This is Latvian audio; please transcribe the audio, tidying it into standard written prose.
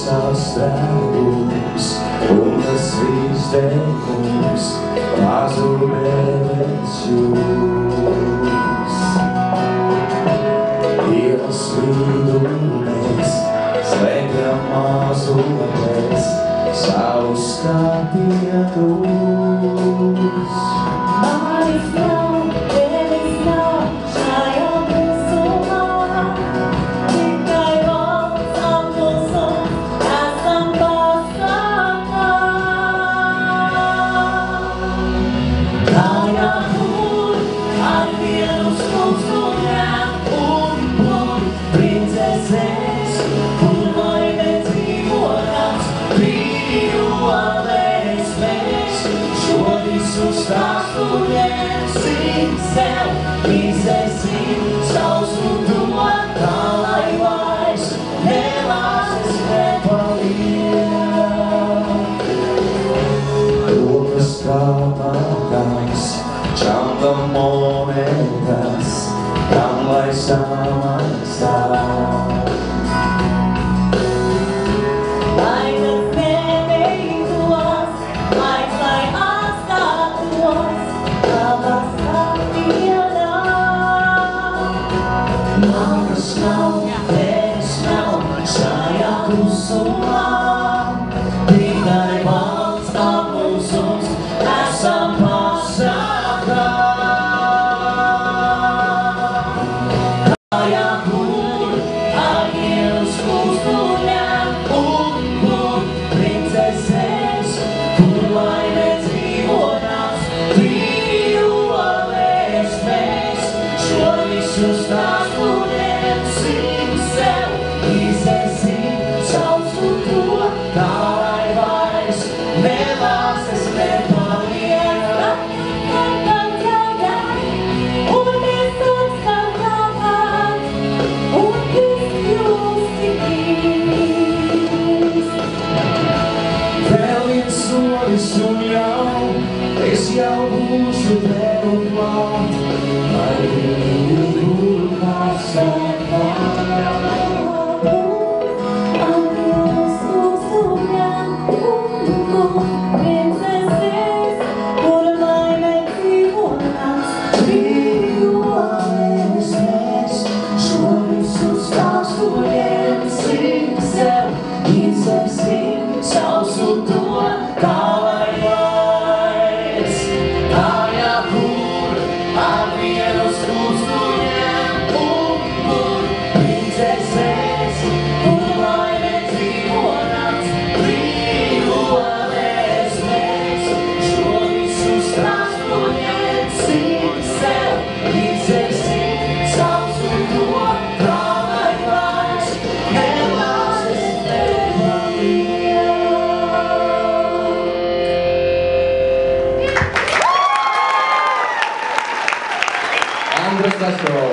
sastrēgums, un tas viss degums pazudēs jūs. Ielas vidū mēs slēpjam mazotēs savus skatienus. Manis nav, tevis nav šajā klusumā, tikai valsts apklusums esam pasakā. Kājā kur ar vienu skūpstūrēm un princesēs, kur laime dzīvojams, brīvovēs mēs. Šo visu stāstu ņemsim sev, izēsim sausu to, tā lai vairs nelāses nepaliek. Rokas kāpātās, čamba monetas, kam lai samaksā. Lai tas nebeidzos, laiks, lai atstātos tavā skatienā. Manas nav, tevis nav šajā klusumā, tikai valsts apklusums esam pasakā. Kājā kur ar vienu skūpstūrēm un princesēs, kur laime dzīvojams, brīvovēs mēs. Šo visu stāstu ņemsim sev, izēsim sausu to, tā lai vairs nelāses nepaliek. Un mēs atskan tāpat, un viss kļūst tik īsts. Vēl viens solis un jau, es jau būšu tev klāt, lai viņu tur pasakā. Ar vienu skūpstūrēm un princesēs, kur laime dzīvojams, brīvovēs mēs. Šo visu stāstu ņemsim sev, izēsim sausu to, tā lai vairs. Kājā kur ar vienu skūpstūrēm un Princesēs, kur laime dzīvojams, brīvovēs mēs. Šo visu stāstu ņemsim sev, izēsim sausu to, tā lai vairs nelāses nepaliek. Andres Castro.